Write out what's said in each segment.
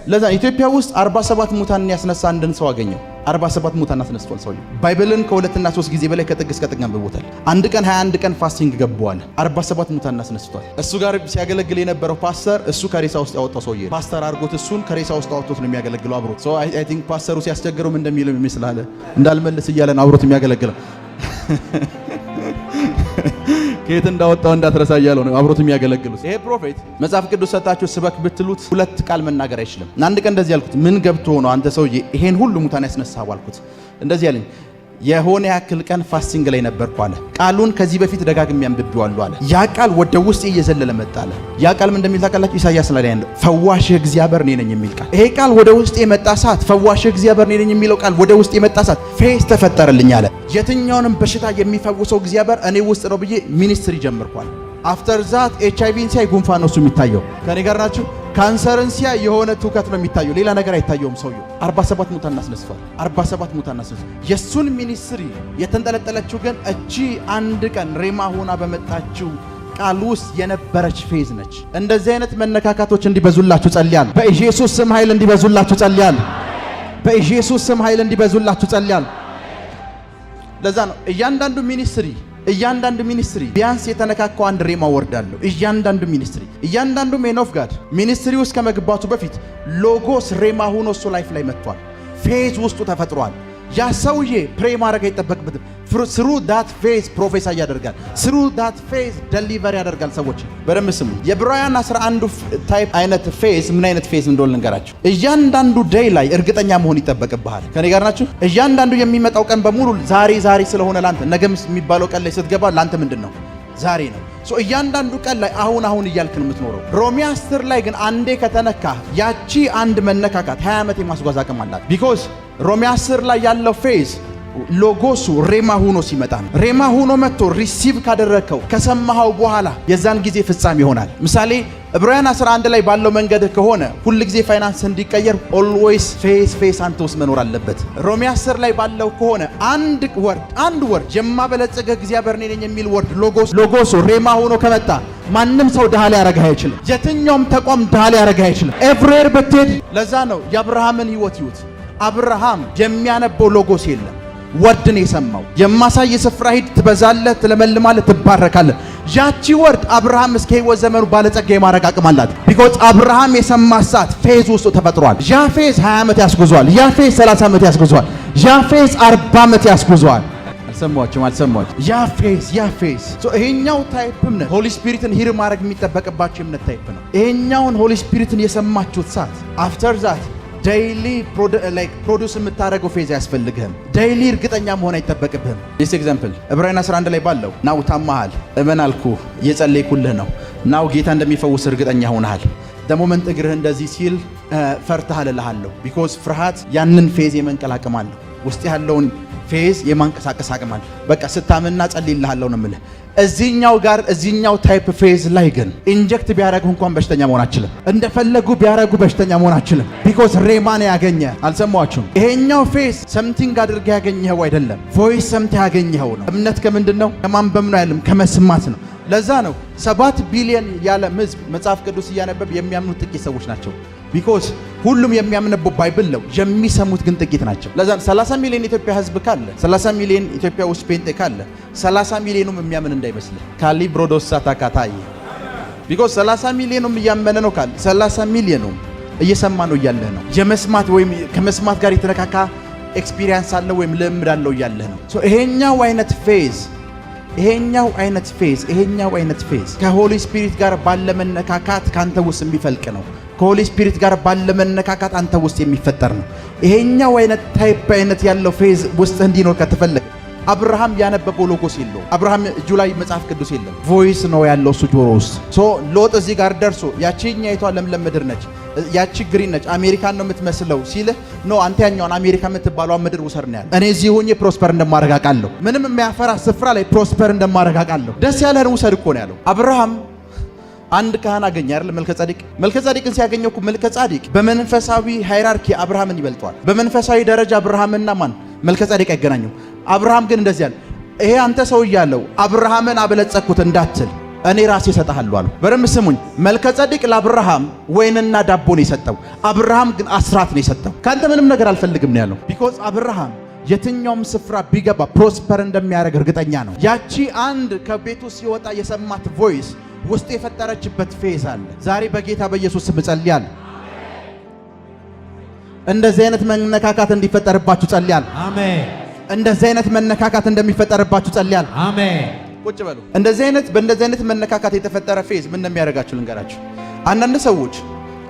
ለዛ ኢትዮጵያ ውስጥ 47 ሙታንን ያስነሳ አንድን ሰው አገኘው። 47 ሙታን አስነስቷል ሰውዬው። ባይብልን ከሁለትና 3 ጊዜ በላይ ከጥግ እስከ ጥግ አንብቦታል። አንድ ቀን 21 ቀን ፋስቲንግ ገባዋል። 47 ሙታን አስነስቷል። እሱ ጋር ሲያገለግል የነበረው ፓስተር እሱ ከሬሳ ውስጥ ያወጣው ሰውዬ ፓስተር አድርጎት እሱን ከሬሳ ውስጥ አወጥቶት ነው የሚያገለግለው አብሮት። ሶ አይ ቲንክ ፓስተሩ ሲያስቸግረው ምን እንደሚለው ይመስላል እንዳልመልስ እያለ ነው አብሮት የሚያገለግለው። ከየት እንዳወጣው እንዳትረሳ እያለው ነው አብሮት የሚያገለግሉት። ይሄ ፕሮፌት መጽሐፍ ቅዱስ ሰጣችሁ ስበክ ብትሉት 2 ቃል መናገር አይችልም። አንድ ቀን እንደዚህ ያልኩት ምን ገብቶ ነው አንተ ሰውዬ ይሄን ሁሉ ሙታን ያስነሳው አልኩት። እንደዚህ ያለኝ የሆነ ያክል ቀን ፋስቲንግ ላይ ነበርኩ አለ። ቃሉን ከዚህ በፊት ደጋግሜ አንብቤዋለሁ አለ። ያ ቃል ወደ ውስጥ እየዘለለ መጣ አለ። ያ ቃል ምን እንደሚል ታውቃላችሁ? ኢሳይያስ ላይ ያለው ፈዋሽ እግዚአብሔር እኔ ነኝ የሚል ቃል። ይሄ ቃል ወደ ውስጥ የመጣ ሰዓት ፈዋሽ እግዚአብሔር እኔ ነኝ የሚለው ቃል ወደ ውስጥ የመጣ ሰዓት ፌስ ተፈጠረልኝ አለ። የትኛውንም በሽታ የሚፈውሰው እግዚአብሔር እኔ ውስጥ ነው ብዬ ሚኒስትሪ ጀመርኳል። አፍተር ዛት ኤችአይቪን ሲያይ ጉንፋን ነው እሱ የሚታየው። ከኔ ጋር ናችሁ? ካንሰርን ሲያይ የሆነ ትውከት ነው የሚታየው፣ ሌላ ነገር አይታየውም ሰውየው። 47 ሙታን አስነስቷል። 47 ሙታን አስነስቷል። የሱን ሚኒስትሪ የተንጠለጠለችው ግን እቺ አንድ ቀን ሬማ ሆና በመጣችው ቃል ውስጥ የነበረች ፌዝ ነች። እንደዚህ አይነት መነካካቶች እንዲበዙላችሁ ጸልያለሁ። በኢየሱስ ስም ኃይል እንዲበዙላችሁ ጸልያለሁ። በኢየሱስ ስም ኃይል እንዲበዙላችሁ ጸልያለሁ። ለዛ ነው እያንዳንዱ ሚኒስትሪ ቢያንስ የተነካካው አንድ ሬማ ወርዳለሁ። እያንዳንዱ ሜን ኦፍ ጋድ ሚኒስትሪ ውስጥ ከመግባቱ በፊት ሎጎስ ሬማ ሆኖ እሱ ላይፍ ላይ መጥቷል። ፌዝ ውስጡ ተፈጥሯል። ያ ሰውዬ ፕሬ ማድረግ አይጠበቅበትም። ስሩ ዳት ፌዝ ፕሮፌሳይ ያደርጋል። ስሩ ዳት ፌዝ ደሊቨር ያደርጋል። ሰዎች በደንብ ስሙ። የዕብራውያን 11 ታይፕ አይነት ፌዝ ምን አይነት ፌዝ እንደሆነ ልንገራችሁ። እያንዳንዱ ዴይ ላይ እርግጠኛ መሆን ይጠበቅብሃል። ከኔ ጋር ናችሁ? እያንዳንዱ የሚመጣው ቀን በሙሉ ዛሬ ስለሆነ ላንተ ነገም የሚባለው ቀን ላይ ስትገባ ላንተ ምንድነው? ዛሬ ነው። እያንዳንዱ ቀን ላይ አሁን እያልክ ነው የምትኖረው። ሮሜ 10 ላይ ግን አንዴ ከተነካ ያቺ አንድ መነካካት 20 ዓመት የማስጓዝ አቅም አላት። ቢኮዝ ሮሜ 10 ላይ ያለው ፌዝ ሎጎሱ ሬማ ሆኖ ሲመጣ ነው። ሬማ ሆኖ መጥቶ ሪሲቭ ካደረከው ከሰማኸው በኋላ የዛን ጊዜ ፍጻሜ ይሆናል። ምሳሌ ዕብራውያን 11 ላይ ባለው መንገድ ከሆነ ሁል ጊዜ ፋይናንስ እንዲቀየር ኦልዌይስ ፌስ አንተ ውስጥ መኖር አለበት። ሮሜ 10 ላይ ባለው ከሆነ አንድ ወርድ የማበለጸገ እግዚአብሔር ነኝ የሚል ወርድ ሎጎሱ ሬማ ሆኖ ከመጣ ማንም ሰው ድሃ ሊያረጋህ አይችልም። የትኛውም ተቋም ድሃ ሊያረጋህ አይችልም። ኤቭሪዌር ብትሄድ ለዛ ነው የአብርሃምን ህይወት ይዩት። አብርሃም የሚያነበው ሎጎስ የለም። ወርድን የሰማው የማሳይ ስፍራ ሂድ፣ ትበዛለህ፣ ትለመልማለህ፣ ትባረካለህ። ያቺ ወርድ አብርሃም እስከ ህይወት ዘመኑ ባለጸጋ የማድረግ አቅም አላት። ቢኮዝ አብርሃም የሰማት ሰዓት ፌዝ ውስጥ ተፈጥሯል። ያ ፌዝ 20 ዓመት ያስጉዟል። ያ ፌዝ 30 ዓመት ያስጉዟል። ያ ፌዝ 40 ዓመት ያስጉዟል። አልሰማችሁም? ያ ፌዝ ይሄኛው ታይፕ እምነት ሆሊ ስፒሪትን ሂር ማድረግ የሚጠበቅባቸው እምነት ታይፕ ነው። ይሄኛውን ሆሊ ስፒሪትን የሰማችሁት ሰዓት አፍተር ዛት ዴይሊ ፕሮዲውስ የምታደርገው ፌዝ አያስፈልግህም። ዴይሊ እርግጠኛ መሆን አይጠበቅብህም። ዲስ ኤግዛምፕል ዕብራውያን 11 ላይ ባለው ናው ታማሃል፣ እመን አልኩህ፣ እየጸለይኩልህ ነው። ናው ጌታ እንደሚፈውስ እርግጠኛ ሆነሃል። ደሞመንት እግርህ እንደዚህ ሲል ፈርተሃል እልሃለሁ። ቢኮዝ ፍርሃት ያንን ፌዝ የመንቀላቀም አለው። ውስጥ ያለውን ፌዝ የማንቀሳቀስ አቅም አለ። በቃ ስታምንና ጸልይልሃለሁ ነው የምልህ። እዚህኛው ታይፕ ፌዝ ላይ ግን ኢንጀክት ቢያረጉ እንኳን በሽተኛ መሆን አችልም። እንደፈለጉ ቢያረጉ በሽተኛ መሆን አችልም። ቢኮዝ ሬማን ያገኘ አልሰማችሁም? ይሄኛው ፌዝ ሰምቲንግ አድርገህ ያገኘኸው አይደለም። ቮይስ ሰምተህ ያገኘኸው ነው። እምነት ከምንድን ነው? ከማንበብ ነው አይደለም፣ ከመስማት ነው። ለዛ ነው 7 ቢሊዮን ያለም ህዝብ መጽሐፍ ቅዱስ እያነበብ የሚያምኑት ጥቂት ሰዎች ናቸው። ቢኮዝ ሁሉም የሚያምነው ባይብል ነው፣ የሚሰሙት ግን ጥቂት ናቸው። ለዛ 30 ሚሊዮን ኢትዮጵያ ህዝብ ካለ 30 ሚሊዮን ኢትዮጵያ ውስጥ ፔንጤ ካለ 30 ሚሊዮኑም የሚያምን እንዳይመስልህ። ካሊ ብሮዶሳ ታካታይ ቢኮዝ 30 ሚሊዮኑም እያመነ ነው ካለ 30 ሚሊዮኑም እየሰማ ነው እያለህ ነው። የመስማት ወይም ከመስማት ጋር የተነካካ ኤክስፒሪየንስ አለ ወይም ልምድ አለው እያለህ ነው። ይሄኛው አይነት ፌዝ ከሆሊ ስፒሪት ጋር ባለመነካካት ካንተ ውስጥ የሚፈልቅ ነው። ከሆሊ ስፒሪት ጋር ባለመነካካት አንተ ውስጥ የሚፈጠር ነው። ይሄኛው አይነት ያለው ፌዝ ውስጥ እንዲኖር ከተፈለገ አብርሃም ያነበበው ሎጎስ የለው። አብርሃም እጁ ላይ መጽሐፍ ቅዱስ የለም። ቮይስ ነው ያለው እሱ ጆሮ ውስጥ። ሎጥ እዚህ ጋር ደርሶ ያቺኛይቷ ለምለም ምድር ነች፣ ያቺ ግሪን ነች፣ አሜሪካን ነው የምትመስለው ሲልህ ነው አንተ ያኛውን አሜሪካ የምትባለው ምድር ውሰድ ነው ያለው። እኔ እዚህ ሆኜ ፕሮስፐር እንደማረጋቃለሁ፣ ምንም የሚያፈራ ስፍራ ላይ ፕሮስፐር እንደማረጋቃለሁ፣ ደስ ያለህን ውሰድ እኮ ነው ያለው። አብርሃም አንድ ካህን አገኘ አይደል? መልከጼዴቅን ሲያገኘው እኮ መልከጼዴቅ በመንፈሳዊ ሃይራርኪ አብርሃምን ይበልጠዋል። በመንፈሳዊ ደረጃ አብርሃምና መልከጼዴቅ አይገናኙ። አብርሃም ግን እንደዚህ ያለ ይሄ አንተ ሰው እያለው አብርሃምን አበለጸኩት እንዳትል እኔ ራሴ እሰጥሃለሁ አለው። በደንብ ስሙኝ። መልከጼዴቅ ለአብርሃም ወይንና ዳቦ ነው የሰጠው። አብርሃም ግን አስራት ነው የሰጠው። ካንተ ምንም ነገር አልፈልግም ነው ያለው። ቢኮዝ አብርሃም የትኛውም ስፍራ ቢገባ ፕሮስፐር እንደሚያደርግ እርግጠኛ ነው። ያቺ አንድ ከቤቱ ሲወጣ የሰማት ቮይስ ውስጥ የፈጠረችበት ፌዝ አለ። ዛሬ በጌታ በኢየሱስ ስም ጸልያለሁ። እንደዚህ አይነት መነካካት እንዲፈጠርባችሁ ጸልያለሁ። አሜን። እንደዚህ አይነት መነካካት እንደሚፈጠርባችሁ ጸልያለሁ። አሜን። ቁጭ በሉ። በእንደዚህ አይነት መነካካት የተፈጠረ ፌዝ ምን እንደሚያደርጋችሁ ልንገራችሁ። አንዳንድ ሰዎች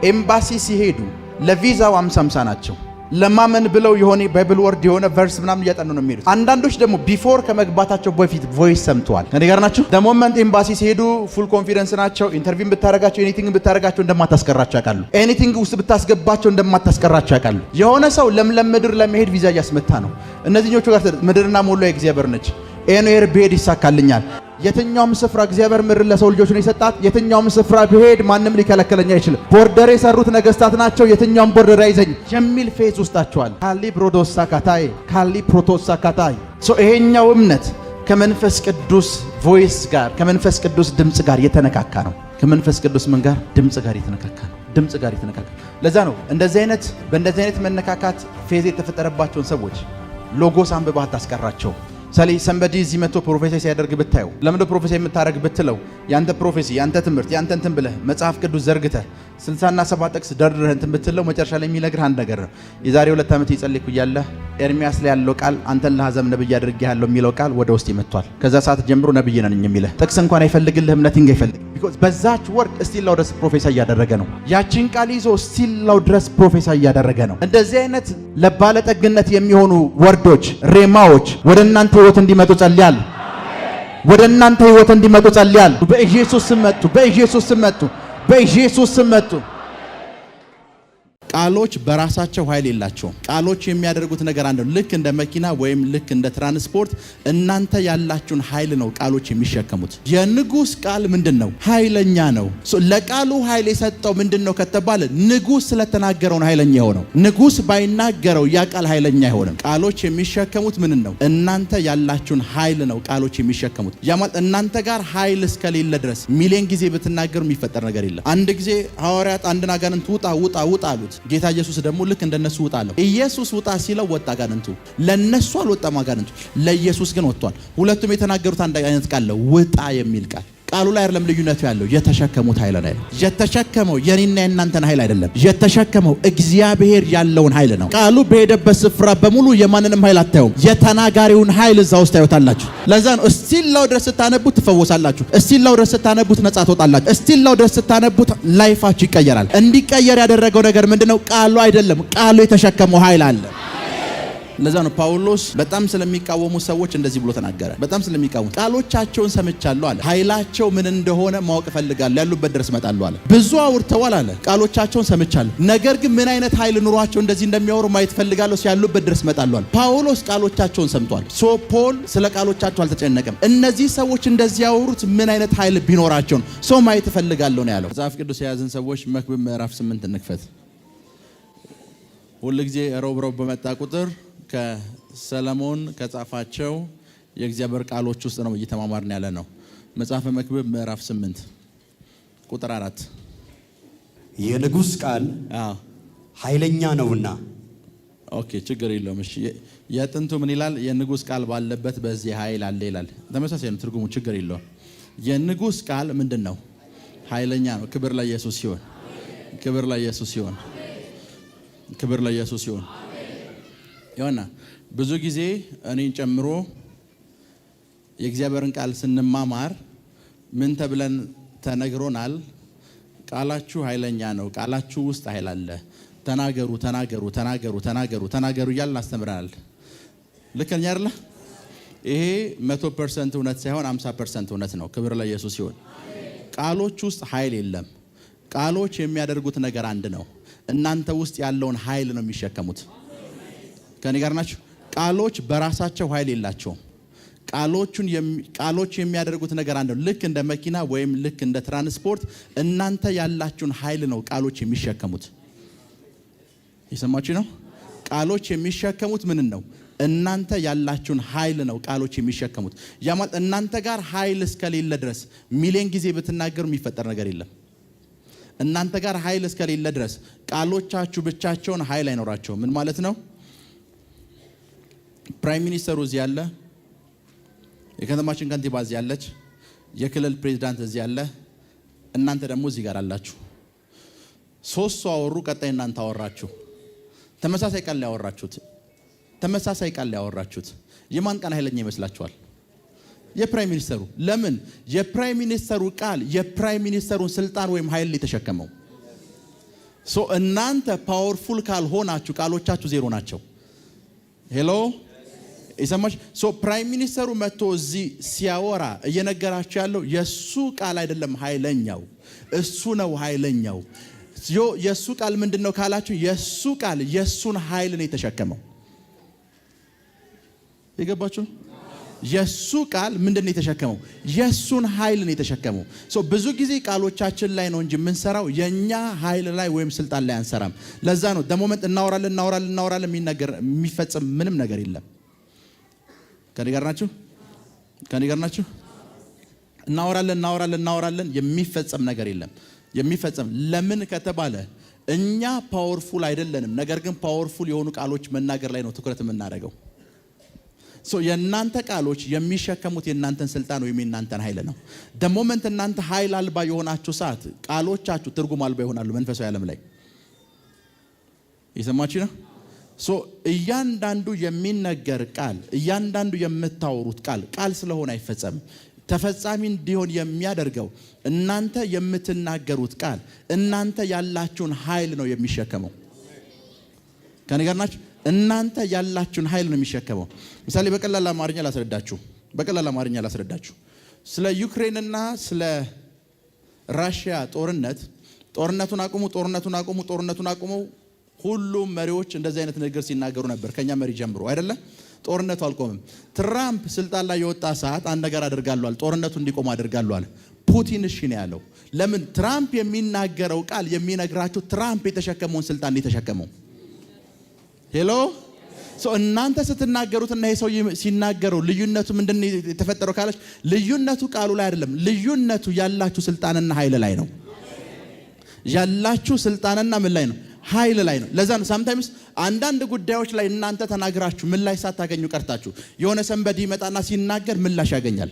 ኤምባሲ ሲሄዱ ለቪዛው 50 ናቸው። ለማመን ብለው የሆነ ባይብል ወርድ የሆነ ቨርስ ምናምን እያጠኑ ነው የሚሄዱት። አንዳንዶች ደግሞ ቢፎር ከመግባታቸው በፊት ቮይስ ሰምተዋል። ከኔ ጋር ናቸው። ደሞመንት ኤምባሲ ሲሄዱ ፉል ኮንፊደንስ ናቸው። ኢንተርቪው ብታረጋቸው፣ ኤኒቲንግ ብታረጋቸው እንደማታስቀራቸው ያውቃሉ። ኤኒቲንግ ውስጥ ብታስገባቸው እንደማታስቀራቸው ያውቃሉ። የሆነ ሰው ለምለም ምድር ለመሄድ ቪዛ እያስመታ ነው። እነዚህኞቹ ጋር ምድርና ሞላ የእግዚአብሔር ነች። ኤኖር ብሄድ ይሳካልኛል። የትኛውም ስፍራ እግዚአብሔር ምድር ለሰው ልጆች ነው የሰጣት። የትኛውም ስፍራ ብሄድ ማንም ሊከለክለኝ አይችልም። ቦርደር የሰሩት ነገስታት ናቸው። የትኛውም ቦርደር አይዘኝ የሚል ፌዝ ውስጣቸዋል። ካሊ ብሮዶሳካታይ ካሊ ፕሮቶሳካታይ ይሄኛው እምነት ከመንፈስ ቅዱስ ቮይስ ጋር ከመንፈስ ቅዱስ ድምጽ ጋር የተነካካ ነው። ከመንፈስ ቅዱስ ምን ጋር ድምጽ ጋር የተነካካ ነው። ድምጽ ጋር የተነካካ ለዛ ነው በእንደዚህ አይነት መነካካት ፌዝ የተፈጠረባቸውን ሰዎች ሎጎስ አንብባ አታስቀራቸው። ሰንበዲ እዚህ መጥቶ ፕሮፌሲ ሲያደርግ ብታየው ለምን ፕሮፌሲ የምታደርግ ብትለው ያንተ ፕሮፌሲ ያንተ ትምህርት ያንተ እንትን ብለህ መጽሐፍ ቅዱስ ዘርግተህ 60 እና 70 ጥቅስ ደርድረህ እንትን ብትለው መጨረሻ ላይ የሚነግርህ አንድ ነገር ነው። የዛሬ 2 ዓመት ይጸልይኩ እያለ ኤርሚያስ ላይ ያለው ቃል አንተን ለሐዘም ነብይ አድርጌሃለሁ የሚለው ቃል ወደ ውስጥ ይመጣል። ከዛ ሰዓት ጀምሮ ነብይ ነኝ የሚልህ ጥቅስ እንኳን አይፈልግልህም። ነቲንግ አይፈልግ ቢኮዝ በዛች ወርድ ስቲል ላው ድረስ ፕሮፌሲ እያደረገ ነው። ያቺን ቃል ይዞ ስቲል ላው ድረስ ፕሮፌሲ እያደረገ ነው። እንደዚህ አይነት ለባለጠግነት የሚሆኑ ወርዶች ሬማዎች ወደ እናንተ ህይወት እንዲመጡ ጸልያለሁ። ወደ እናንተ ህይወት እንዲመጡ ጸልያለሁ። በኢየሱስ ስም መጡ። በኢየሱስ ስም መጡ። በኢየሱስ ስም መጡ። ቃሎች በራሳቸው ኃይል የላቸውም። ቃሎች የሚያደርጉት ነገር አንድ ነው። ልክ እንደ መኪና ወይም ልክ እንደ ትራንስፖርት እናንተ ያላችሁን ኃይል ነው ቃሎች የሚሸከሙት። የንጉስ ቃል ምንድነው? ኃይለኛ ነው። ለቃሉ ኃይል የሰጠው ምንድነው ከተባለ ንጉስ ስለተናገረው ነው ኃይለኛ የሆነው። ንጉስ ባይናገረው ያ ቃል ኃይለኛ አይሆንም። ቃሎች የሚሸከሙት ምን ነው? እናንተ ያላችሁን ኃይል ነው ቃሎች የሚሸከሙት። ያ ማለት እናንተ ጋር ኃይል እስከሌለ ድረስ ሚሊዮን ጊዜ ብትናገሩ የሚፈጠር ነገር የለም። አንድ ጊዜ ሐዋርያት አንድን አጋንንት ውጣ ውጣ ውጣ አሉት። ጌታ ኢየሱስ ደግሞ ልክ እንደነሱ ውጣ አለው። ኢየሱስ ውጣ ሲለው ወጣ አጋንንቱ። ለነሱ አልወጣም አጋንንቱ፣ ለኢየሱስ ግን ወጥቷል። ሁለቱም የተናገሩት አንድ አይነት ቃል ነው፣ ውጣ የሚል ቃል። ቃሉ ላይ አይደለም ልዩነቱ ያለው፣ የተሸከሙት ኃይል ነው። የተሸከመው የኔና የናንተን ኃይል አይደለም። የተሸከመው እግዚአብሔር ያለውን ኃይል ነው። ቃሉ በሄደበት ስፍራ በሙሉ የማንንም ኃይል አታዩም። የተናጋሪውን ኃይል እዛ ውስጥ ታዩታላችሁ። ለዛ ነው እስቲላው ድረስ ስታነቡት ትፈወሳላችሁ። እስቲላው ድረስ ስታነቡት ነጻ ትወጣላችሁ። እስቲላው ድረስ ስታነቡት ላይፋችሁ ይቀየራል። እንዲቀየር ያደረገው ነገር ምንድነው? ቃሉ አይደለም፣ ቃሉ የተሸከመው ኃይል አለ። ለዛ ነው ጳውሎስ በጣም ስለሚቃወሙ ሰዎች እንደዚህ ብሎ ተናገረ። በጣም ስለሚቃወሙ ቃሎቻቸውን ሰምቻለሁ አለ። ኃይላቸው ምን እንደሆነ ማወቅ እፈልጋለሁ፣ ያሉበት ድረስ እመጣለሁ አለ። ብዙ አውርተዋል አለ። ቃሎቻቸውን ሰምቻለሁ፣ ነገር ግን ምን አይነት ኃይል ኑሯቸው እንደዚህ እንደሚያወሩ ማየት እፈልጋለሁ፣ ያሉበት ድረስ እመጣለሁ አለ። ጳውሎስ ቃሎቻቸውን ሰምቷል። ፖል ስለ ቃሎቻቸው አልተጨነቀም። እነዚህ ሰዎች እንደዚህ ያወሩት ምን አይነት ኃይል ቢኖራቸው ነው? ሰው ማየት እፈልጋለሁ ነው ያለው። መጽሐፍ ቅዱስ የያዝን ሰዎች መክብብ ምዕራፍ 8 እንክፈት። ሁልጊዜ ሮብ በመጣ ቁጥር ከሰለሞን ከጻፋቸው የእግዚአብሔር ቃሎች ውስጥ ነው እየተማማርን ያለ ነው። መጽሐፈ መክብብ ምዕራፍ 8 ቁጥር 4 የንጉስ ቃል ኃይለኛ ነውና። ኦኬ ችግር የለውም። እሺ የጥንቱ ምን ይላል? የንጉስ ቃል ባለበት በዚህ ኃይል አለ ይላል። ተመሳሳይ ነው ትርጉሙ፣ ችግር የለውም። የንጉስ ቃል ምንድነው? ኃይለኛ ነው። ክብር ለኢየሱስ ይሁን። ክብር ለኢየሱስ ይሁን። ክብር ለኢየሱስ ይሁን። ይሆና ብዙ ጊዜ እኔን ጨምሮ የእግዚአብሔርን ቃል ስንማማር ምን ተብለን ተነግሮናል? ቃላችሁ ኃይለኛ ነው፣ ቃላችሁ ውስጥ ኃይል አለ፣ ተናገሩ ተናገሩ ተናገሩ ተናገሩ ተናገሩ እያልን አስተምረናል። ልክ ነኝ አይደለ? ይሄ 100% እውነት ሳይሆን 50% እውነት ነው። ክብር ለኢየሱስ ይሁን። ቃሎች ውስጥ ኃይል የለም። ቃሎች የሚያደርጉት ነገር አንድ ነው። እናንተ ውስጥ ያለውን ኃይል ነው የሚሸከሙት። ከኔ ጋር ናችሁ? ቃሎች በራሳቸው ኃይል የላቸውም። ቃሎች የሚያደርጉት ነገር አንድ ነው። ልክ እንደ መኪና ወይም ልክ እንደ ትራንስፖርት እናንተ ያላችሁን ኃይል ነው ቃሎች የሚሸከሙት። የሰማችሁ ነው? ቃሎች የሚሸከሙት ምን ነው? እናንተ ያላችሁን ኃይል ነው ቃሎች የሚሸከሙት። ያ ማለት እናንተ ጋር ኃይል እስከሌለ ድረስ ሚሊዮን ጊዜ ብትናገሩ የሚፈጠር ነገር የለም። እናንተ ጋር ኃይል እስከሌለ ድረስ ቃሎቻችሁ ብቻቸውን ኃይል አይኖራቸውም። ምን ማለት ነው? ፕራይም ሚኒስተሩ እዚህ ያለ፣ የከተማችን ከንቲባ እዚህ ያለች፣ የክልል ፕሬዝዳንት እዚህ ያለ፣ እናንተ ደግሞ እዚህ ጋር አላችሁ። ሶስቱ አወሩ፣ ቀጣይ እናንተ አወራችሁ። ተመሳሳይ ቃል ላይ ያወራችሁት የማን ቃል ኃይለኛ ይመስላችኋል? የፕራይም ሚኒስተሩ። ለምን? የፕራይም ሚኒስተሩ ቃል የፕራይም ሚኒስተሩን ስልጣን ወይም ኃይል የተሸከመው። እናንተ ፓወርፉል ካልሆናችሁ ቃሎቻችሁ ዜሮ ናቸው። ሄሎ ይሰማሽ? ፕራይም ሚኒስተሩ መጥቶ እዚህ ሲያወራ እየነገራችሁ ያለው የሱ ቃል አይደለም ኃይለኛው፣ እሱ ነው ኃይለኛው። የሱ ቃል ምንድነው ካላችሁ፣ የሱ ቃል የሱን ኃይል ነው የተሸከመው። የገባችሁ? የሱ ቃል ምንድነው የተሸከመው? የሱን ኃይል ነው የተሸከመው። ብዙ ጊዜ ቃሎቻችን ላይ ነው እንጂ የምንሰራው የኛ ኃይል ላይ ወይም ስልጣን ላይ አንሰራም። ለዛ ነው ደሞመንት እናወራለን የሚፈጽም ምንም ነገር የለም። ከኔ ጋር ናችሁ? እናወራለን የሚፈጸም ነገር የለም። የሚፈጸም ለምን ከተባለ እኛ ፓወርፉል አይደለንም። ነገር ግን ፓወርፉል የሆኑ ቃሎች መናገር ላይ ነው ትኩረት የምናደርገው። የእናንተ ቃሎች የሚሸከሙት የእናንተን ስልጣን ወይም የእናንተን ኃይል ነው። ደሞመንት እናንተ ኃይል አልባ የሆናችሁ ሰዓት ቃሎቻችሁ ትርጉም አልባ ይሆናሉ። መንፈሳዊ ዓለም ላይ የሰማችሁ ነው። እያንዳንዱ የሚነገር ቃል፣ እያንዳንዱ የምታወሩት ቃል ስለሆነ አይፈጸምም። ተፈጻሚ እንዲሆን የሚያደርገው እናንተ የምትናገሩት ቃል እናንተ ያላችሁን ኃይል ነው የሚሸከመው። ከኔ ጋር ናችሁ? እናንተ ያላችሁን ኃይል ነው የሚሸከመው። ምሳሌ በቀላል አማርኛ ላስረዳችሁ። ስለ ዩክሬንና ስለ ራሽያ ጦርነቱን አቁሙ ሁሉም መሪዎች እንደዚህ አይነት ነገር ሲናገሩ ነበር፣ ከኛ መሪ ጀምሮ አይደለ? ጦርነቱ አልቆምም። ትራምፕ ስልጣን ላይ የወጣ ሰዓት አንድ ነገር አደርጋለሁ አለ፣ ጦርነቱ እንዲቆም አደርጋለሁ አለ። ፑቲን እሺ ነው ያለው። ለምን? ትራምፕ የሚናገረው ቃል የሚነግራችሁ ትራምፕ የተሸከመውን ስልጣን የተሸከመው። ሄሎ እናንተ ስትናገሩትና ይሄ ሰው ሲናገረው ልዩነቱ ምንድነው የተፈጠረው ካለች፣ ልዩነቱ ቃሉ ላይ አይደለም። ልዩነቱ ያላችሁ ስልጣንና ኃይል ላይ ነው። ያላችሁ ስልጣንና ምን ላይ ነው? ኃይል ላይ ነው። ለዛ ነው ሳምታይምስ አንዳንድ ጉዳዮች ላይ እናንተ ተናግራችሁ ምላሽ ሳታገኙ ቀርታችሁ የሆነ ሰንበዲ ይመጣና ሲናገር ምላሽ ያገኛል።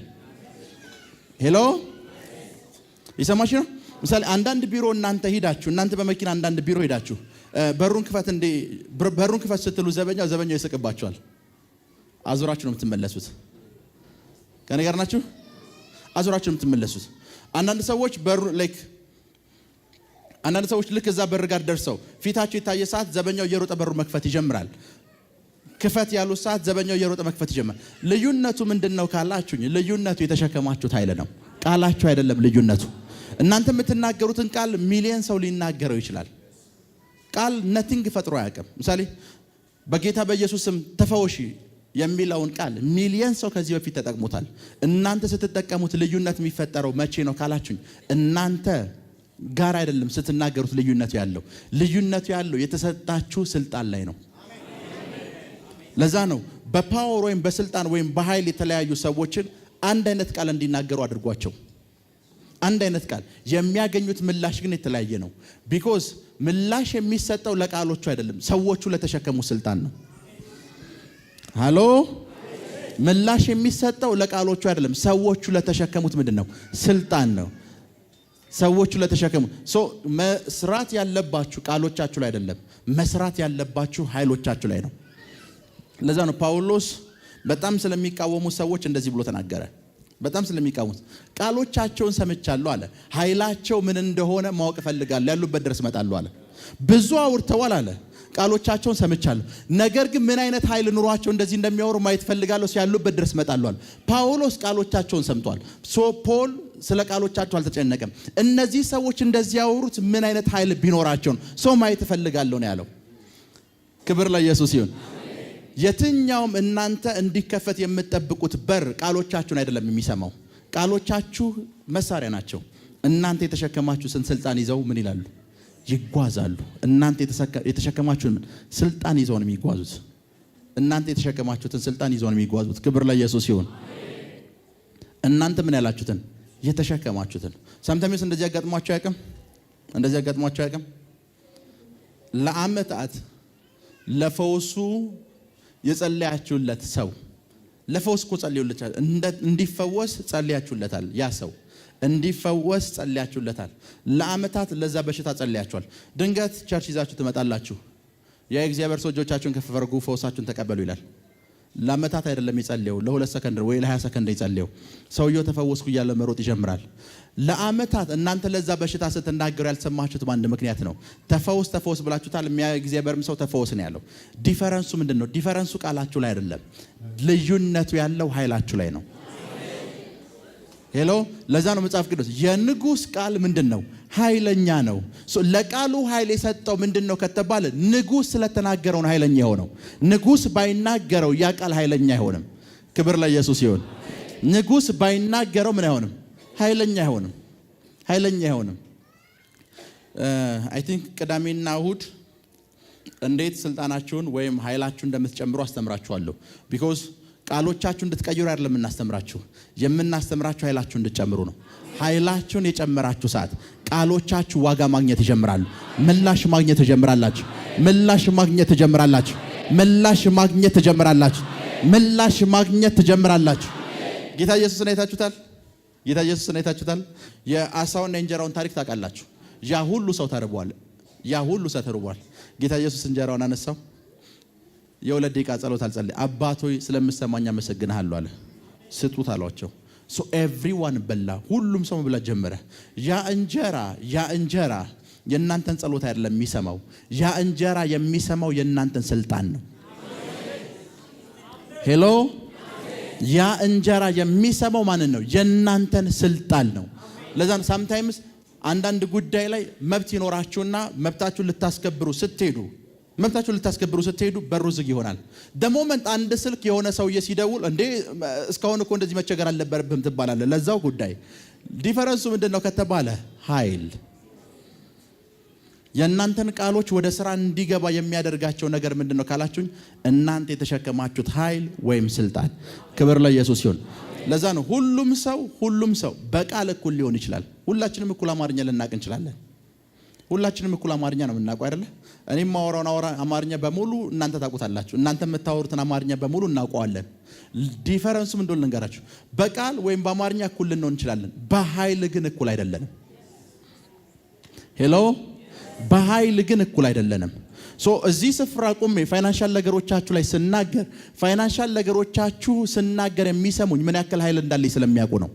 ሄሎ ይሰማሽ ነው። ምሳሌ አንዳንድ ቢሮ እናንተ በመኪና አንዳንድ ቢሮ ሄዳችሁ በሩን ክፈት ስትሉ ዘበኛው ይስቅባችኋል። አዙራችሁ ነው የምትመለሱት። ከኔ ጋር ናችሁ? አዙራችሁ ነው የምትመለሱት። አንዳንድ ሰዎች ልክ እዛ በር ጋር ደርሰው ፊታቸው የታየ ሰዓት ዘበኛው እየሮጠ በሩ መክፈት ይጀምራል። ክፈት ያሉ ሰዓት ዘበኛው እየሮጠ መክፈት ይጀምራል። ልዩነቱ ምንድነው ካላችሁኝ፣ ልዩነቱ የተሸከማችሁት ኃይል ነው፣ ቃላችሁ አይደለም ልዩነቱ። እናንተ የምትናገሩትን ቃል ሚሊየን ሰው ሊናገረው ይችላል። ቃል ነቲንግ ፈጥሮ አያውቅም። ምሳሌ በጌታ በኢየሱስ ስም ተፈወሺ የሚለውን ቃል ሚሊየን ሰው ከዚህ በፊት ተጠቅሞታል። እናንተ ስትጠቀሙት ልዩነት የሚፈጠረው መቼ ነው ካላችሁኝ፣ እናንተ ጋር አይደለም ስትናገሩት ልዩነቱ ያለው የተሰጣችሁ ስልጣን ላይ ነው። ለዛ ነው በፓወር ወይም በስልጣን ወይም በኃይል የተለያዩ ሰዎችን አንድ አይነት ቃል እንዲናገሩ አድርጓቸው። አንድ አይነት ቃል የሚያገኙት ምላሽ ግን የተለያየ ነው። ቢኮዝ ምላሽ የሚሰጠው ለቃሎቹ አይደለም፣ ሰዎቹ ለተሸከሙ ስልጣን ነው። ሃሎ ምላሽ የሚሰጠው ለቃሎቹ አይደለም፣ ሰዎቹ ለተሸከሙት ምንድነው? ስልጣን ነው። ሰዎቹ ለተሸከሙ መስራት ያለባችሁ ቃሎቻችሁ ላይ አይደለም፣ መስራት ያለባችሁ ኃይሎቻችሁ ላይ ነው። ለዛ ነው ጳውሎስ በጣም ስለሚቃወሙ ሰዎች እንደዚህ ብሎ ተናገረ። በጣም ስለሚቃወሙት ቃሎቻቸውን ሰምቻለሁ አለ፣ ኃይላቸው ምን እንደሆነ ማወቅ እፈልጋለሁ፣ ያሉበት ድረስ እመጣለሁ አለ። ብዙ አውርተዋል አለ፣ ቃሎቻቸውን ሰምቻለሁ፣ ነገር ግን ምን አይነት ኃይል ኑሯቸው እንደዚህ እንደሚያወሩ ማየት እፈልጋለሁ፣ ያሉበት ድረስ እመጣለሁ አለ። ጳውሎስ ቃሎቻቸውን ሰምቷል። ፖል ስለ ቃሎቻቸው አልተጨነቀም። እነዚህ ሰዎች እንደዚህ ያወሩት ምን አይነት ኃይል ቢኖራቸው ነው? ሰው ማየት እፈልጋለሁ ነው ያለው። ክብር ለኢየሱስ ይሁን። የትኛውም እናንተ እንዲከፈት የምትጠብቁት በር ቃሎቻችሁን አይደለም የሚሰማው። ቃሎቻችሁ መሳሪያ ናቸው። እናንተ የተሸከማችሁትን ስልጣን ይዘው ምን ይላሉ? ይጓዛሉ። እናንተ የተሸከማችሁን ስልጣን ይዘው ነው የሚጓዙት። እናንተ የተሸከማችሁትን ስልጣን ይዘው ነው የሚጓዙት። ክብር ለኢየሱስ ይሁን። እናንተ ምን ያላችሁትን የተሸከማችሁትን። ሰምተምስ እንደዚህ ያጋጥሟችሁ ያቀም እንደዚህ ያጋጥሟችሁ ያቀም ለዓመታት ለፈውሱ የጸለያችሁለት ሰው ለፈውስ እኮ ጸልዩለታል። እንዲፈወስ ጸልያችሁለታል። ያ ሰው እንዲፈወስ ጸልያችሁለታል። ለዓመታት ለዛ በሽታ ጸልያችኋል። ድንገት ቸርች ይዛችሁ ትመጣላችሁ። የእግዚአብሔር ሰው እጆቻችሁን ከፍ አድርጉ ፈውሳችሁን ተቀበሉ ይላል። ለዓመታት አይደለም ይጸልየው፣ ለ2 ሰከንድ ወይ ለ20 ሰከንድ ይጸልየው። ሰውየው ተፈወስኩ እያለ መሮጥ ይጀምራል። ለዓመታት እናንተ ለዛ በሽታ ስትናገሩ ያልሰማችሁት በአንድ ምክንያት ነው። ተፈውስ ብላችሁታል። እግዚአብሔርም ሰው ተፈወስ ነው ያለው። ዲፈረንሱ ምንድነው? ዲፈረንሱ ቃላችሁ ላይ አይደለም። ልዩነቱ ያለው ኃይላችሁ ላይ ነው። ሄሎ፣ ለዛ ነው መጽሐፍ ቅዱስ የንጉስ ቃል ምንድነው? ኃይለኛ ነው። ለቃሉ ኃይል የሰጠው ምንድነው ከተባለ ንጉስ ስለተናገረው ነው ኃይለኛ የሆነው። ንጉስ ባይናገረው ያ ቃል ኃይለኛ አይሆንም። ክብር ለኢየሱስ ይሁን። ንጉስ ባይናገረው ምን አይሆንም? ኃይለኛ አይሆንም። አይ ቲንክ ቅዳሜና እሁድ እንዴት ስልጣናችሁን ወይም ኃይላችሁን እንደምትጨምሩ አስተምራችኋለሁ። ቢኮዝ ቃሎቻችሁ እንድትቀይሩ አይደለም የምናስተምራችሁ ኃይላችሁ እንድትጨምሩ ነው። ኃይላችሁን የጨመራችሁ ሰዓት ቃሎቻችሁ ዋጋ ማግኘት ይጀምራሉ። ምላሽ ማግኘት ትጀምራላችሁ። ምላሽ ማግኘት ትጀምራላችሁ። ጌታ ኢየሱስን አይታችሁታል። የአሳውና የእንጀራውን ታሪክ ታውቃላችሁ። ያ ሁሉ ሰው ተርቧል። ጌታ ኢየሱስ እንጀራውን አነሳው። የ2 ደቂቃ ጸሎት አልጸለየ። አባቶይ ስለምሰማኝ አመሰግንሃለሁ አለ። ስጡት አሏቸው። ሶ ኤቭሪዋን በላ። ሁሉም ሰው መብላት ጀመረ። ያ እንጀራ የእናንተን ጸሎት አይደለም የሚሰማው። ያ እንጀራ የሚሰማው የእናንተን ስልጣን ነው። ሄሎ፣ ያ እንጀራ የሚሰማው ማንን ነው? የእናንተን ስልጣን ነው። ለዛ ነው ሳምታይምስ አንዳንድ ጉዳይ ላይ መብት ይኖራችሁና መብታችሁን ልታስከብሩ ስትሄዱ በሩ ዝግ ይሆናል። ደሞመንት አንድ ስልክ የሆነ ሰውዬ ሲደውል እንዴ እስካሁን እኮ እንደዚህ መቸገር አልነበረብህም ትባላለህ። ለዛው ጉዳይ ዲፈረንሱ ምንድነው ከተባለ ኃይል። የእናንተን ቃሎች ወደ ስራ እንዲገባ የሚያደርጋቸው ነገር ምንድነው ካላችሁኝ፣ እናንተ የተሸከማችሁት ኃይል ወይም ስልጣን። ክብር ለኢየሱስ ይሁን። ለዛ ነው ሁሉም ሰው በቃል እኩል ሊሆን ይችላል። ሁላችንም እኩል አማርኛ ልናቅ እንችላለን። ሁላችንም እኩል አማርኛ ነው የምናውቀው አይደለ? እኔ የማወራውን አማርኛ በሙሉ እናንተ ታውቁታላችሁ። እናንተ የምታወሩትን አማርኛ በሙሉ እናውቀዋለን። ዲፈረንሱ ምን እንደሆነ ልንገራችሁ። በቃል ወይም በአማርኛ እኩል ልንሆን እንችላለን። በኃይል ግን እኩል አይደለንም። ሄሎ፣ በኃይል ግን እኩል አይደለንም። እዚህ ስፍራ ቆሜ ፋይናንሻል ነገሮቻችሁ ላይ ስናገር የሚሰሙኝ ምን ያክል ኃይል እንዳለኝ ስለሚያውቁ ነው።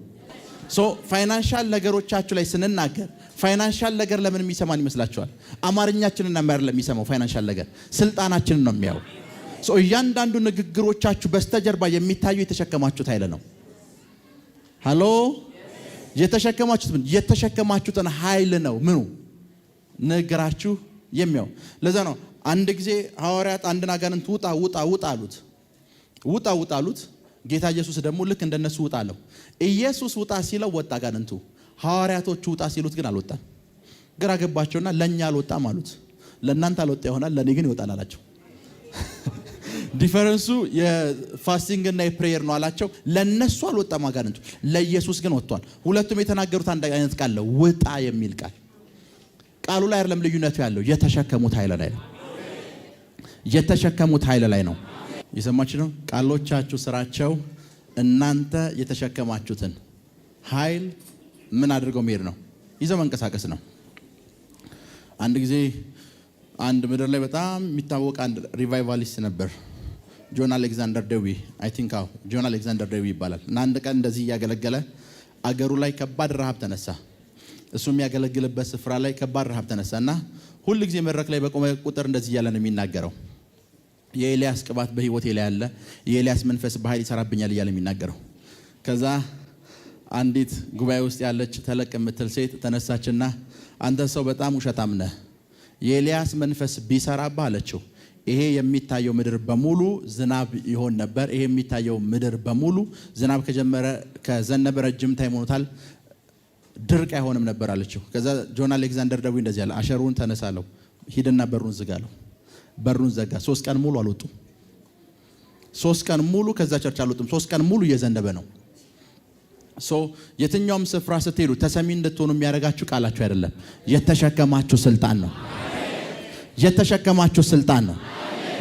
ፋይናንሻል ነገሮቻችሁ ላይ ስንናገር ፋይናንሻል ነገር ለምን የሚሰማን ይመስላችኋል? አማርኛችንን ነው የሚሰማው። ፋይናንሻል ነገር ስልጣናችንን ነው የሚያው። እያንዳንዱ ንግግሮቻችሁ በስተጀርባ የሚታየው የተሸከማችሁት ኃይል ነው። ሃሎ፣ የተሸከማችሁትን ኃይል ነው ምኑ ንግራችሁ የሚያው። ለዛ ነው አንድ ጊዜ ሐዋርያት አንድን አጋንንት ውጣ አሉት። ጌታ ኢየሱስ ደግሞ ልክ እንደነሱ ውጣ አለው። ኢየሱስ ውጣ ሲለው ወጣ አጋንንቱ። ሐዋርያቶቹ ውጣ ሲሉት ግን አልወጣም። ግራ ገባቸውና ለኛ አልወጣም አሉት። ለእናንተ አልወጣ ይሆናል፣ ለኔ ግን ይወጣል አላቸው። ዲፈረንሱ የፋስቲንግ እና የፕሬየር ነው አላቸው። ለነሱ አልወጣም አጋንንቱ፣ ለኢየሱስ ግን ወጥቷል። ሁለቱም የተናገሩት አንድ አይነት ቃል ነው፣ ውጣ የሚል ቃል። ቃሉ ላይ አይደለም ልዩነቱ ያለው፣ የተሸከሙት ኃይል ላይ ነው። የሰማችሁ ነው። ቃሎቻችሁ ስራቸው እናንተ የተሸከማችሁትን ኃይል ምን አድርገው መሄድ ነው? ይዘው መንቀሳቀስ ነው። አንድ ጊዜ አንድ ምድር ላይ በጣም የሚታወቅ አንድ ሪቫይቫሊስት ነበር፣ ጆን አሌክዛንደር ደዊ። አይ ቲንክ ጆን አሌክዛንደር ደዊ ይባላል። እና አንድ ቀን እንደዚህ እያገለገለ አገሩ ላይ ከባድ ረሃብ ተነሳ። እሱ የሚያገለግልበት ስፍራ ላይ ከባድ ረሃብ ተነሳና ሁሉ ጊዜ መድረክ ላይ በቆመ ቁጥር እንደዚህ እያለ ነው የሚናገረው። የኤልያስ ቅባት በህይወቴ ላይ ያለ፣ የኤልያስ መንፈስ በኃይል ይሰራብኛል እያለ የሚናገረው። ከዛ አንዲት ጉባኤ ውስጥ ያለች ተለቅ የምትል ሴት ተነሳችና አንተ ሰው በጣም ውሸታም ነህ፣ የኤልያስ መንፈስ ቢሰራብህ አለችው፣ ይሄ የሚታየው ምድር በሙሉ ዝናብ ይሆን ነበር። ይሄ የሚታየው ምድር በሙሉ ዝናብ ከዘነበ ረጅም ታይም ሆኖታል፣ ድርቅ አይሆንም ነበር አለችው። ከዛ ጆን አሌክዛንደር ደዊ እንደዚህ አለ፣ አሸሩን ተነሳለው፣ ሂድና በሩን ዝጋለው። በሩን ዘጋ። 3 ቀን ሙሉ አልወጡም። 3 ቀን ሙሉ ከዛ ቸርች አልወጡም። 3 ቀን ሙሉ እየዘነበ ነው። የትኛውም ስፍራ ስትሄዱ ተሰሚ እንድትሆኑ የሚያደርጋችሁ ቃላችሁ አይደለም፣ የተሸከማችሁ ስልጣን ነው። የተሸከማችሁ ስልጣን ነው።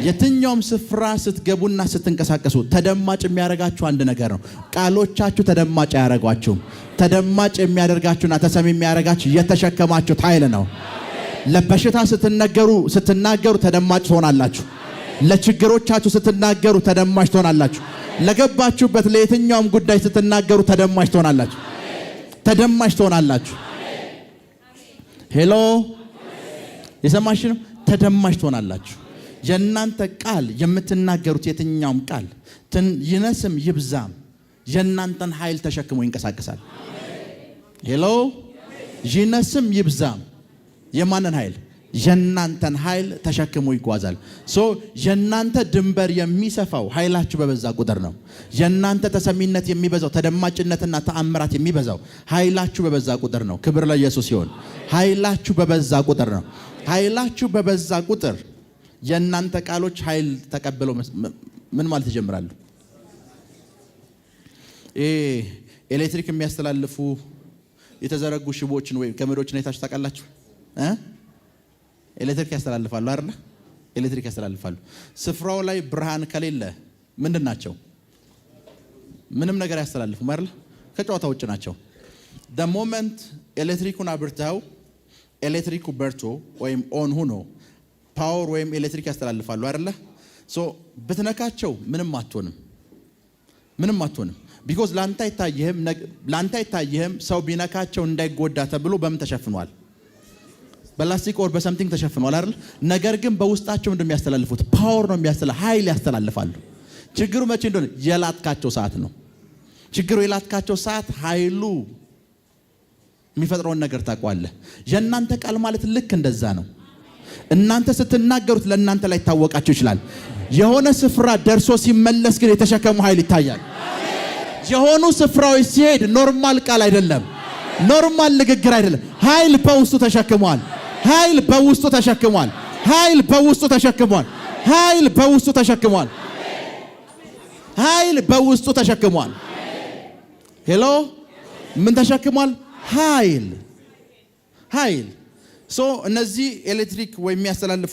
የትኛውም ስፍራ ስትገቡና ስትንቀሳቀሱ ተደማጭ የሚያደርጋችሁ አንድ ነገር ነው። ቃሎቻችሁ ተደማጭ አያደርጓችሁም። ተደማጭ የሚያደርጋችሁና ተሰሚ የሚያደርጋችሁ የተሸከማችሁት ኃይል ነው። ለበሽታ ስትናገሩ ተደማጭ ትሆናላችሁ። ለችግሮቻችሁ ስትናገሩ ተደማጭ ትሆናላችሁ። ለገባችሁበት ለየትኛውም ጉዳይ ስትናገሩ ተደማጭ ትሆናላችሁ። ተደማጭ ትሆናላችሁ። ሄሎ የሰማሽ ነው። ተደማጭ ትሆናላችሁ። የእናንተ ቃል የምትናገሩት የትኛውም ቃል ይነስም ይብዛም የእናንተን ኃይል ተሸክሞ ይንቀሳቀሳል። ሄሎ ይነስም ይብዛም የማንን ኃይል? የእናንተን ኃይል ተሸክሞ ይጓዛል። የእናንተ ድንበር የሚሰፋው ኃይላችሁ በበዛ ቁጥር ነው። የእናንተ ተሰሚነት የሚበዛው ተደማጭነትና ተአምራት የሚበዛው ኃይላችሁ በበዛ ቁጥር ነው። ክብር ለኢየሱስ ይሁን። ኃይላችሁ በበዛ ቁጥር ነው። ኃይላችሁ በበዛ ቁጥር የእናንተ ቃሎች ኃይል ተቀብለው ምን ማለት ይጀምራሉ? ኤሌክትሪክ የሚያስተላልፉ የተዘረጉ ሽቦችን ወይ ገመዶችን አይታችሁ ታውቃላችሁ? ኤሌክትሪክ ያስተላልፋሉ አይደል? ኤሌክትሪክ ያስተላልፋሉ። ስፍራው ላይ ብርሃን ከሌለ ምንድን ናቸው? ምንም ነገር ያስተላልፉም አይደል? ከጨዋታ ውጭ ናቸው። the moment ኤሌክትሪኩን አብርተው ኤሌክትሪኩ በርቶ ወይም ኦን ሆኖ ፓወር ወይም ኤሌክትሪክ ያስተላልፋሉ አይደል? ብትነካቸው ምንም አትሆንም። ምንም አትሆንም። ቢኮዝ ላንተ አይታየህም። ሰው ቢነካቸው እንዳይጎዳ ተብሎ በምን ተሸፍኗል? በላስቲክ ኦር በሰምቲንግ ተሸፍኗል አይደል? ነገር ግን በውስጣቸው እንደሚያስተላልፉት ፓወር ነው ኃይል ያስተላልፋሉ። ችግሩ መቼ እንደሆነ የላትካቸው ሰዓት ነው። ችግሩ የላትካቸው ሰዓት ኃይሉ የሚፈጥረውን ነገር ታውቀዋለህ። የእናንተ ቃል ማለት ልክ እንደዛ ነው። እናንተ ስትናገሩት ለእናንተ ላይ ታወቃችሁ ይችላል። የሆነ ስፍራ ደርሶ ሲመለስ ግን የተሸከሙ ኃይል ይታያል። የሆኑ ስፍራዎች ሲሄድ ኖርማል ቃል አይደለም፣ ኖርማል ንግግር አይደለም። ኃይል በውስጡ ተሸክሟል። ኃይል በውስጡ ተሸክሟል። ኃይል በውስጡ ተሸክሟል። ኃይል በውስጡ ተሸክሟል። ኃይል በውስጡ ተሸክሟል። ሄሎ ምን ተሸክሟል? ኃይል እነዚህ ኤሌክትሪክ ወይ የሚያስተላልፉ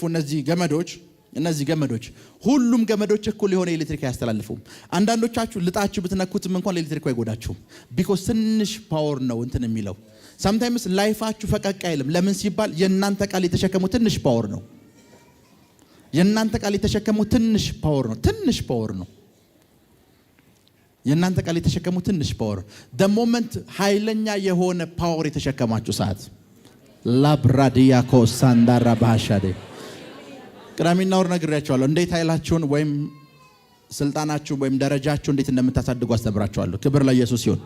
እነዚህ ገመዶች ሁሉም ገመዶች እኩል የሆነ ኤሌክትሪክ አያስተላልፉም። አንዳንዶቻችሁ ልጣችሁ ብትነኩትም እንኳን ኤሌክትሪክ አይጎዳችሁም። ቢኮዝ ትንሽ ፓወር ነው እንትን የሚለው። ሳምታይምስ ላይፋችሁ ፈቀቅ አይልም። ለምን ሲባል የእናንተ ቃል የተሸከመው ትንሽ ፓወር ነው። የእናንተ ቃል የተሸከመው ትንሽ ፓወር ነው። ትንሽ ፓወር ነው። የእናንተ ቃል የተሸከመው ትንሽ ፓወር። the moment ኃይለኛ የሆነ ፓወር የተሸከማችሁ ሰዓት ላብራዲያ ኮሳንዳራ ባሻደ ቅዳሜና ወር ነግሬያቸዋለሁ። እንዴት ኃይላችሁን ወይም ስልጣናችሁን ወይም ደረጃችሁን እንዴት እንደምታሳድጉ አስተምራችኋለሁ። ክብር ለኢየሱስ ይሁን።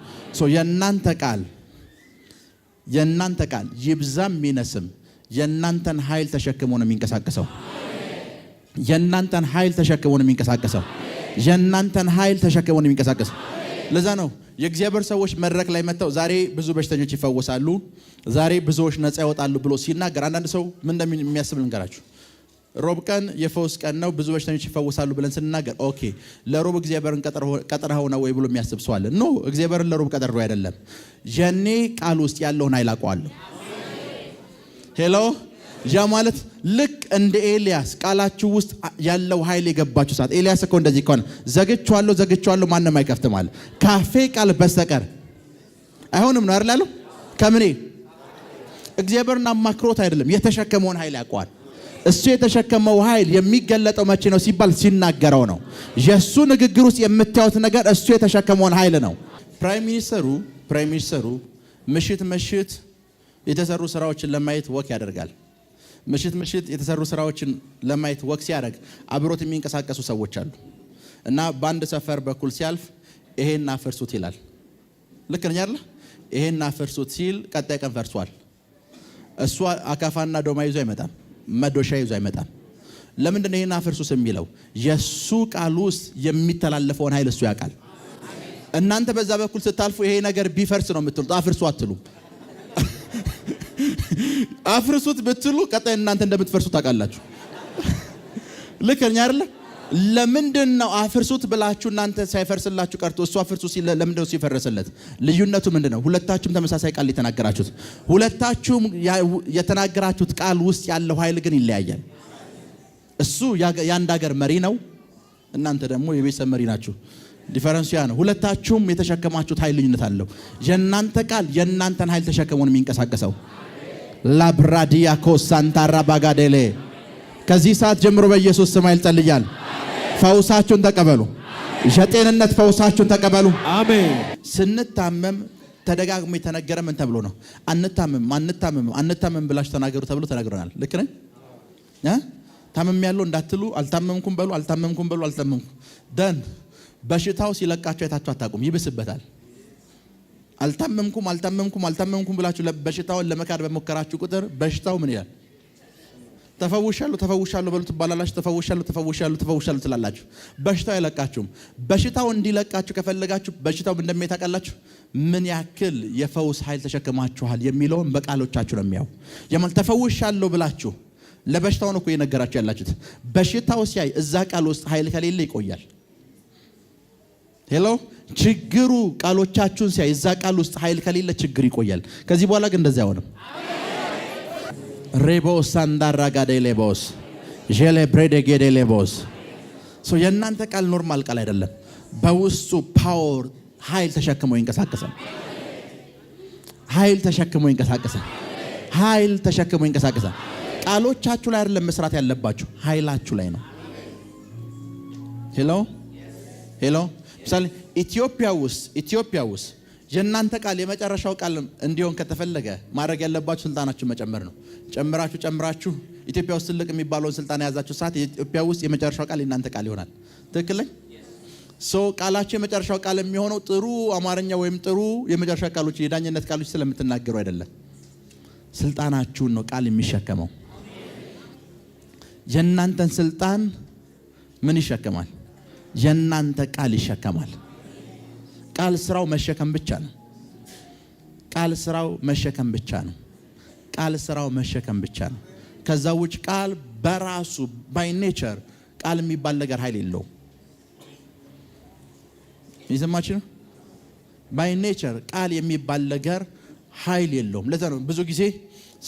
የእናንተ ቃል ይብዛም ይነስም የእናንተን ኃይል ተሸክሞ ነው የሚንቀሳቀሰው። የእናንተን ኃይል ተሸክሞ ነው የሚንቀሳቀሰው። የእናንተን ኃይል ተሸክሞ ነው የሚንቀሳቀሰው። ለዛ ነው የእግዚአብሔር ሰዎች መድረክ ላይ መጥተው ዛሬ ብዙ በሽተኞች ይፈወሳሉ፣ ዛሬ ብዙዎች ነፃ ይወጣሉ ብሎ ሲናገር አንዳንድ ሰው ምን እንደሚያስብ ልንገራችሁ። ሮብ ቀን የፈውስ ቀን ነው፣ ብዙ በሽተኞች ይፈወሳሉ ብለን ስንናገር ኦኬ ለሮብ እግዚአብሔርን ቀጠረኸው ነው ወይ ብሎ የሚያስብ ሰው አለ። ኖ እግዚአብሔርን ለሮብ ቀጠረው አይደለም። የኔ ቃል ውስጥ ያለውን ኃይል አውቀዋለሁ። ሄሎ ያ ማለት ልክ እንደ ኤልያስ ቃላችሁ ውስጥ ያለው ኃይል የገባችሁ ሰዓት ኤልያስ እኮ እንደዚህ ከሆነ ዘግቼዋለሁ ማንም አይከፍትም አለ። ካፌ ቃል በስተቀር አይሆንም ነው አይደል? ከምኔ እግዚአብሔርን አማክሮት አይደለም፣ የተሸከመውን ኃይል ያውቀዋል። እሱ የተሸከመው ኃይል የሚገለጠው መቼ ነው ሲባል ሲናገረው ነው። የሱ ንግግር ውስጥ የምታዩት ነገር እሱ የተሸከመውን ኃይል ነው። ፕራይም ሚኒስተሩ ምሽት የተሰሩ ስራዎችን ለማየት ወክ ያደርጋል። ምሽት የተሰሩ ስራዎችን ለማየት ወክ ሲያደርግ አብሮት የሚንቀሳቀሱ ሰዎች አሉ እና በአንድ ሰፈር በኩል ሲያልፍ ይሄን አፍርሱት ይላል። ልክ ነኝ አይደል? ይሄን አፍርሱት ሲል ቀጣይ ቀን ፈርሷል። እሱ አካፋና ዶማ ይዞ አይመጣም፣ መዶሻ ይዞ አይመጣም። ለምንድን ነው ይሄን አፍርሱት የሚለው? የሱ ቃል ውስጥ የሚተላለፈውን ኃይል እሱ ያውቃል። እናንተ በዛ በኩል ስታልፉ ይሄ ነገር ቢፈርስ ነው የምትሉት፣ አፍርሱ አትሉ። አፍርሱት ብትሉ ቀጣይ እናንተ እንደምትፈርሱ ታውቃላችሁ። ልክ ነኝ አይደል? ለምንድን ነው አፍርሱት ብላችሁ እናንተ ሳይፈርስላችሁ ቀርቶ እሱ አፍርሱ ሲል ለምንድን ነው ሲፈርስለት? ልዩነቱ ምንድነው? ሁለታችሁም ተመሳሳይ ቃል የተናገራችሁት፣ ሁለታችሁም የተናገራችሁት ቃል ውስጥ ያለው ኃይል ግን ይለያያል። እሱ የአንድ ሀገር መሪ ነው፣ እናንተ ደግሞ የቤተሰብ መሪ ናችሁ። ዲፈረንሱ ያ ነው። ሁለታችሁም የተሸከማችሁት ኃይል ልዩነት አለው። የእናንተ ቃል የእናንተን ኃይል ተሸክሞ ነው የሚንቀሳቀሰው። ላብራዲያ ኮሳንታራ ባጋዴሌ ከዚህ ሰዓት ጀምሮ በኢየሱስ ስም ኃይል ጸልያል። ፈውሳችሁን ተቀበሉ። የጤንነት ፈውሳችሁን ተቀበሉ። አሜን። ስንታመም ተደጋግሞ የተነገረ ምን ተብሎ ነው? አንታመም ብላችሁ ተናገሩ ተብሎ ተነግሮናል። ልክ ነኝ? ታመም ያለው እንዳትሉ አልታመምኩም በሉ፣ አልታመምኩም በሉ፣ አልታመምኩም ደን በሽታው ሲለቃችሁ አይታችሁ አታውቁም፣ ይብስበታል። አልታመምኩም ብላችሁ በሽታውን ለመካድ በመከራችሁ ቁጥር በሽታው ምን ይላል? ተፈውሻለሁ በሉ ትባላላችሁ። ተፈውሻለሁ ትላላችሁ። በሽታው አይለቃችሁም። በሽታው እንዲለቃችሁ ከፈለጋችሁ በሽታው እንደሚታቀላችሁ ምን ያክል የፈውስ ኃይል ተሸክማችኋል የሚለውን በቃሎቻችሁ ነው የሚያው። ተፈውሻለሁ ብላችሁ ለበሽታው ነው እኮ እየነገራችሁ ያላችሁት። በሽታው ሲያይ እዛ ቃል ውስጥ ኃይል ከሌለ ይቆያል። ሄሎ ችግሩ ቃሎቻችሁን ሲያይ እዛ ቃል ውስጥ ኃይል ከሌለ ችግር ይቆያል። ከዚህ በኋላ ግን እንደዛ አይሆንም። ሬቦስ አንዳራ ጋዴሌቦስ ጄሌ ብሬዴ ጌዴሌቦስ የእናንተ ቃል ኖርማል ቃል አይደለም። በውስጡ ፓወር ኃይል ተሸክሞ ይንቀሳቀሳል። ኃይል ተሸክሞ ይንቀሳቀሳል። ቃሎቻችሁ ላይ አይደለም መስራት ያለባችሁ፣ ኃይላችሁ ላይ ነው። ሄሎ ምሳሌ ኢትዮጵያ ውስጥ የእናንተ ቃል የመጨረሻው ቃል እንዲሆን ከተፈለገ ማድረግ ያለባችሁ ስልጣናችሁን መጨመር ነው። ጨምራችሁ ኢትዮጵያ ውስጥ ትልቅ የሚባለውን ስልጣን የያዛችሁ ሰዓት ኢትዮጵያ ውስጥ የመጨረሻው ቃል የእናንተ ቃል ይሆናል። ትክክል? ቃላችሁ የመጨረሻው ቃል የሚሆነው ጥሩ አማርኛ ወይም ጥሩ የመጨረሻ ቃሎች የዳኝነት ቃሎች ስለምትናገሩ አይደለም። ስልጣናችሁን ነው ቃል የሚሸከመው። የእናንተን ስልጣን ምን ይሸከማል? የእናንተ ቃል ይሸከማል። ቃል ስራው መሸከም ብቻ ነው። ቃል ስራው መሸከም ብቻ ነው። ከዛ ውጭ ቃል በራሱ ባይ ኔቸር ቃል የሚባል ነገር ኃይል የለውም። ይሰማችሁ ነው? ባይ ኔቸር ቃል የሚባል ነገር ኃይል የለውም። ለዛ ነው ብዙ ጊዜ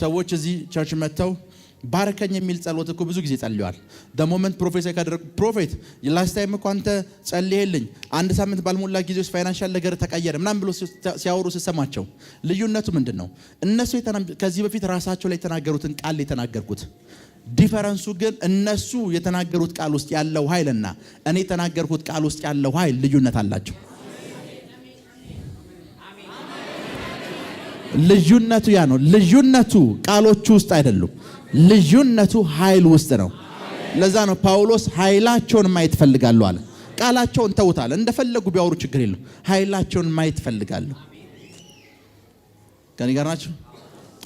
ሰዎች እዚህ ቸርች መጥተው ባርከኝ የሚል ጸሎት እኮ ብዙ ጊዜ ጸልየዋል። ሞመንት ፕሮፌሰር ካደረጉ ፕሮፌት ላስት ታይም እኮ አንተ ጸልየልኝ አንድ ሳምንት ባልሞላ ጊዜ ውስጥ ፋይናንሻል ነገር ተቀየረ ምናምን ብሎ ሲያወሩ ሲሰማቸው ልዩነቱ ምንድን ነው? እነሱ ከዚህ በፊት ራሳቸው ላይ የተናገሩትን ቃል የተናገርኩት ዲፈረንሱ ግን እነሱ የተናገሩት ቃል ውስጥ ያለው ኃይልና እኔ የተናገርኩት ቃል ውስጥ ያለው ኃይል ልዩነት አላቸው። ልዩነቱ ያ ነው። ልዩነቱ ቃሎቹ ውስጥ አይደሉም። ልዩነቱ ኃይል ውስጥ ነው። ለዛ ነው ጳውሎስ ኃይላቸውን ማየት ፈልጋለሁ አለ። ቃላቸውን ተውታል። እንደፈለጉ ቢያወሩ ችግር የለም። ኃይላቸውን ማየት ፈልጋለሁ። ከኔ ጋር ናችሁ?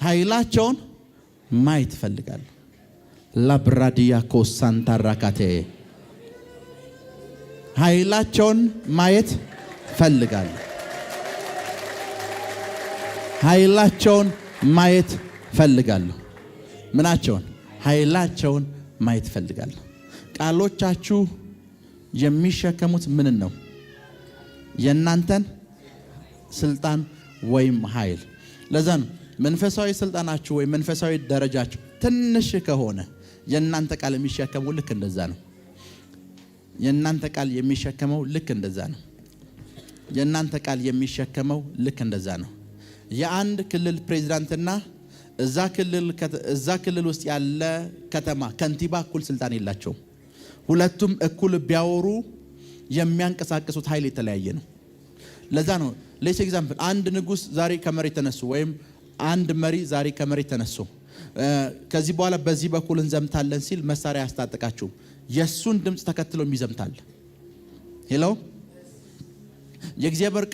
ኃይላቸውን ማየት ፈልጋለሁ። ላብራዲያ ኮሳንታራካቴ ኃይላቸውን ማየት ፈልጋለሁ። ኃይላቸውን ማየት ፈልጋለሁ። ምናቸውን? ኃይላቸውን ማየት ፈልጋለሁ። ቃሎቻችሁ የሚሸከሙት ምን ነው? የእናንተን ስልጣን ወይም ኃይል። ለዛ ነው መንፈሳዊ ስልጣናችሁ ወይም መንፈሳዊ ደረጃችሁ ትንሽ ከሆነ የእናንተ ቃል የሚሸከመው ልክ እንደዛ ነው። የእናንተ ቃል የሚሸከመው ልክ እንደዛ ነው። የእናንተ ቃል የሚሸከመው ልክ እንደዛ ነው። የአንድ ክልል ፕሬዝዳንትና እዛ ክልል ውስጥ ያለ ከተማ ከንቲባ እኩል ስልጣን የላቸውም። ሁለቱም እኩል ቢያወሩ የሚያንቀሳቅሱት ኃይል የተለያየ ነው። ለዛ ነው ሌስ ኤግዛምፕል አንድ ንጉስ ዛሬ ከመሬት ተነሱ ወይም አንድ መሪ ዛሬ ከመሬት ተነሱ ከዚህ በኋላ በዚህ በኩል እንዘምታለን ሲል መሳሪያ ያስታጥቃችሁ የሱን ድምጽ ተከትሎ የሚዘምታል። ሄሎ የእግዚአብሔር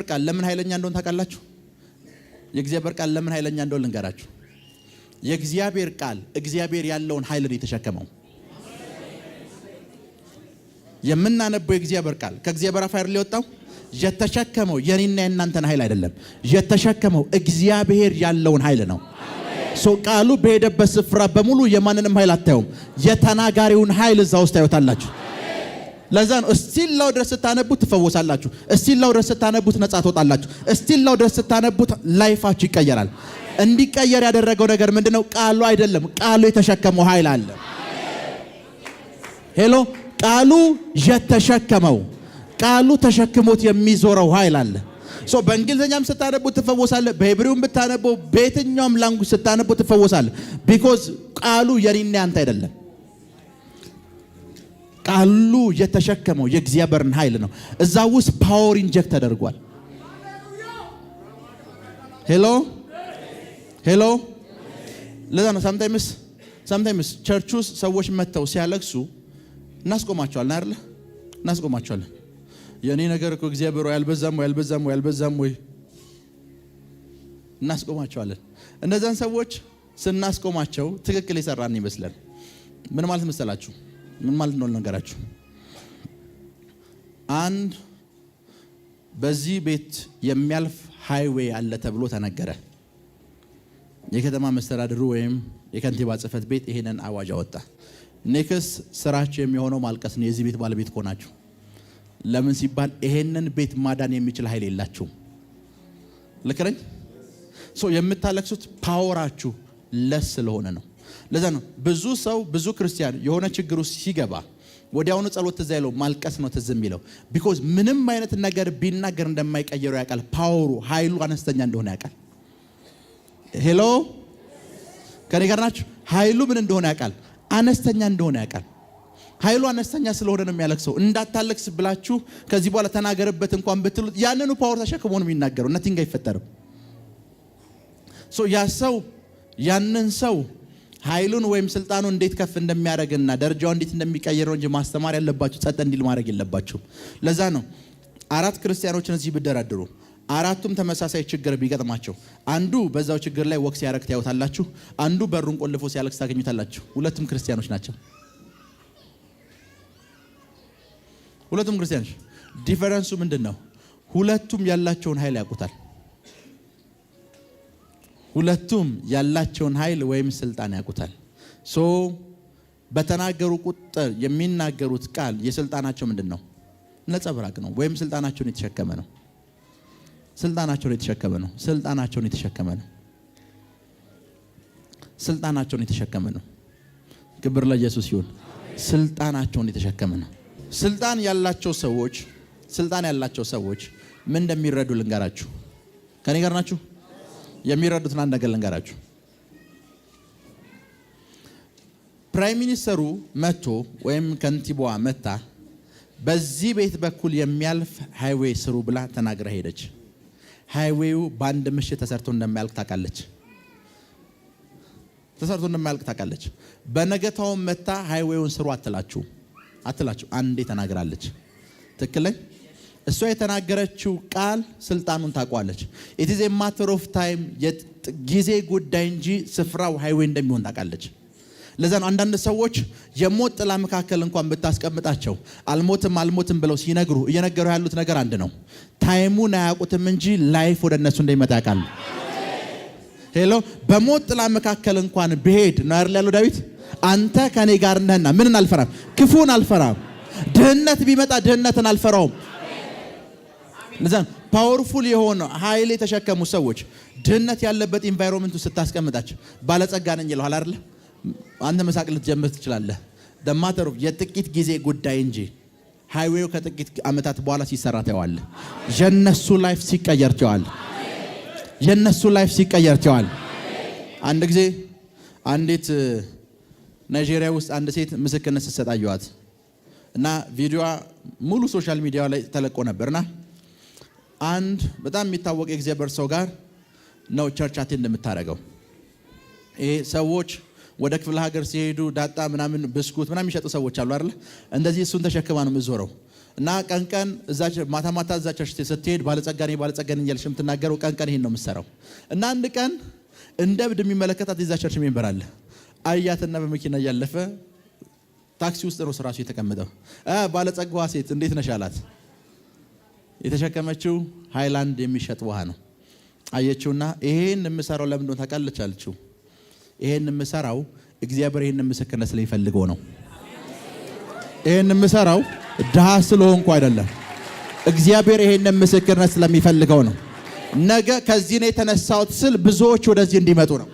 ቃል ለምን ኃይለኛ እንደሆነ ታውቃላችሁ? የእግዚአብሔር ቃል ለምን ኃይለኛ እንደሆነ ልንገራችሁ። የእግዚአብሔር ቃል እግዚአብሔር ያለውን ኃይል ነው የተሸከመው። የምናነበው የእግዚአብሔር ቃል ከእግዚአብሔር አፍ አይደል የወጣው? የተሸከመው የኔና የናንተን ኃይል አይደለም። የተሸከመው እግዚአብሔር ያለውን ኃይል ነው። ቃሉ በሄደበት ስፍራ በሙሉ የማንንም ኃይል አታዩም፣ የተናጋሪውን ኃይል እዛ ውስጥ ታዩታላችሁ። ለዛ ነው እስቲላው ድረስ ስታነቡት ትፈወሳላችሁ፣ እስቲላው ድረስ ስታነቡት ነፃ ትወጣላችሁ፣ እስቲላው ድረስ ስታነቡት ላይፋችሁ ይቀየራል። እንዲቀየር ያደረገው ነገር ምንድነው? ቃሉ አይደለም፣ ቃሉ የተሸከመው ኃይል አለ። ሄሎ፣ ቃሉ የተሸከመው ቃሉ ተሸክሞት የሚዞረው ኃይል አለ። በእንግሊዝኛም ስታነቡት ትፈወሳለህ፣ በሄብሪውም ብታነበው በየትኛውም ላንጉጅ ስታነቡት ትፈወሳለህ። ቢኮዝ ቃሉ የኔና ያንተ አይደለም። ቃሉ የተሸከመው የእግዚአብሔርን ኃይል ነው። እዛ ውስጥ ፓወር ኢንጀክት ተደርጓል። ሄሎ ለዛ ነው ሳምታይምስ ቸርች ውስጥ ሰዎች መጥተው ሲያለቅሱ እናስቆማቸዋለን አይደል? እናስቆማቸዋለን። የኔ ነገር እኮ እግዚአብሔር ያልበዛም ወይ እናስቆማቸዋለን። እነዛን ሰዎች ስናስቆማቸው ትክክል የሰራን ይመስላል። ምን ማለት መሰላችሁ? ምን ማለት ነው ነገራችሁ? አንድ በዚህ ቤት የሚያልፍ ሃይዌይ አለ ተብሎ ተነገረ። የከተማ መስተዳድሩ ወይም የከንቲባ ጽሕፈት ቤት ይሄንን አዋጅ አወጣ። ኔክስ ስራችሁ የሚሆነው ማልቀስ ነው የዚህ ቤት ባለቤት ከሆናችሁ። ለምን ሲባል ይሄንን ቤት ማዳን የሚችል ኃይል የላችሁም። ልክ ነኝ? የምታለቅሱት ፓወራችሁ ለስ ስለሆነ ነው። ለዛ ነው ብዙ ክርስቲያን የሆነ ችግር ውስጥ ሲገባ ወዲያውኑ ጸሎት ትዝ አይለው፣ ማልቀስ ነው ትዝ የሚለው። ቢኮዝ ምንም አይነት ነገር ቢናገር እንደማይቀየረው ያውቃል። ፓወሩ ኃይሉ አነስተኛ እንደሆነ ያውቃል። ሄሎ ከኔ ጋር ናችሁ? ኃይሉ ምን እንደሆነ ያውቃል፣ አነስተኛ እንደሆነ ያውቃል። ኃይሉ አነስተኛ ስለሆነ ነው የሚያለቅሰው። እንዳታለቅስ ብላችሁ ከዚህ በኋላ ተናገርበት እንኳን ብትሉት ያንኑ ፓወር ተሸክሞ ነው የሚናገረው። ነቲንግ አይፈጠርም። ያንን ሰው ኃይሉን ወይም ስልጣኑ እንዴት ከፍ እንደሚያደርግና ደረጃው እንዴት እንደሚቀየረው እንጂ ማስተማር ያለባችሁ ጸጥ እንዲል ማድረግ የለባችሁ። ለዛ ነው 4 ክርስቲያኖችን እዚህ ብደራድሩ 4ቱም ተመሳሳይ ችግር ቢገጥማቸው አንዱ በዛው ችግር ላይ ወክስ ያረክ ታዩታላችሁ፣ አንዱ በሩን ቆልፎ ሲያለቅስ ታገኙታላችሁ። ሁለቱም ክርስቲያኖች ናቸው። ሁለቱም ክርስቲያኖች። ዲፈረንሱ ምንድነው? ሁለቱም ያላቸውን ኃይል ያውቁታል። ሁለቱም ያላቸውን ኃይል ወይም ስልጣን ያውቁታል። በተናገሩ ቁጥር የሚናገሩት ቃል የስልጣናቸው ምንድነው? ነጸብራቅ ነው ወይም ስልጣናቸውን የተሸከመ ነው። ስልጣናቸውን የተሸከመ ነው። ስልጣናቸውን የተሸከመ ነው። ስልጣናቸውን የተሸከመ ነው። ክብር ለኢየሱስ ይሁን። ስልጣናቸውን የተሸከመ ነው። ስልጣን ያላቸው ሰዎች ምን እንደሚረዱ ልንገራችሁ። ከኔ ጋር ናችሁ? የሚረዱትን አንድ ነገር ልንገራችሁ። ፕራይም ሚኒስተሩ መጥቶ ወይም ከንቲባዋ መጣ በዚህ ቤት በኩል የሚያልፍ ሃይዌይ ስሩ ብላ ተናግራ ሄደች። ሃይዌዩ በአንድ ምሽት ተሰርቶ እንደማያልቅ ታውቃለች። በነገታው መጣ ሃይዌዩን ስሩ አትላችሁ አንዴ ተናግራለች። ትክክለኛ እሷ የተናገረችው ቃል ስልጣኑን ታውቋለች። it is a matter of time ጊዜ ጉዳይ እንጂ ስፍራው ሃይዌይ እንደሚሆን ታውቃለች። ለዛ ነው አንዳንድ ሰዎች የሞት ጥላ መካከል እንኳን ብታስቀምጣቸው አልሞትም ብለው እየነገሩ ያሉት ነገር አንድ ነው። ታይሙን አያውቁትም እንጂ ላይፍ ወደ እነሱ እንደሚመጣ ያውቃሉ። ሄሎ በሞት ጥላ መካከል እንኳን ብሄድ ነው አይደል ያለው ዳዊት፣ አንተ ከኔ ጋር ነህና ምንን አልፈራም? ክፉን አልፈራም። ድህነት ቢመጣ ድህነትን አልፈራውም። ለዛ ፓወርፉል የሆነ ኃይል የተሸከሙ ሰዎች ድህነት ያለበት ኢንቫይሮንመንት ውስጥ ስታስቀምጣቸው ባለጸጋ ነኝ ይልሃል አይደል? አንተ መሳቅ ልትጀምር ትችላለህ። ደማተሩ የጥቂት ጊዜ ጉዳይ እንጂ ሃይዌው ከጥቂት ዓመታት በኋላ ሲሰራ ታየዋለህ። የነሱ ላይፍ ሲቀየር ታየዋለህ። አንድ ጊዜ አንዲት ናይጄሪያ ውስጥ አንድ ሴት ምስክርነት ስትሰጥ አየኋት እና ቪዲዮዋ ሙሉ ሶሻል ሚዲያ ላይ ተለቆ ነበርና አንድ በጣም የሚታወቅ የእግዚአብሔር ሰው ጋር ነው ቸርች አቴንድ የምታደርገው። ይሄ ሰዎች ወደ ክፍለ ሀገር ሲሄዱ ዳጣ ምናምን ብስኩት ምናምን የሚሸጡ ሰዎች አሉ አይደል? እንደዚህ እሱን ተሸክማ ነው የምትዞረው እና ቀን ማታ እዛ ቸርች ስትሄድ ባለጸጋ ነኝ እያልሽ የምትናገረው ቀን ይሄን ነው የምትሰራው። እና አንድ ቀን እንደ እብድ የሚመለከታት የዛ ቸርች ሜምበር አለ። አያትና በመኪና እያለፈ ታክሲ ውስጥ ነው ራሱ የተቀመጠው። ባለጸጋዋ ሴት እንዴት ነሽ አላት። የተሸከመችው ሃይላንድ የሚሸጥ ውሃ ነው። አየችውና ይሄን የምሰራው ለምን እንደሆነ ታውቃለች አለችው። ይሄን የምሰራው እግዚአብሔር ይሄን ምስክርነት ስለሚፈልገው ነው። ይሄን የምሰራው ድሃ ስለሆንኩ አይደለም። እግዚአብሔር ይሄን ምስክርነት ስለሚፈልገው ነው። ነገ ከዚህ ነው የተነሳሁት ስል ብዙዎች ወደዚህ እንዲመጡ ነው።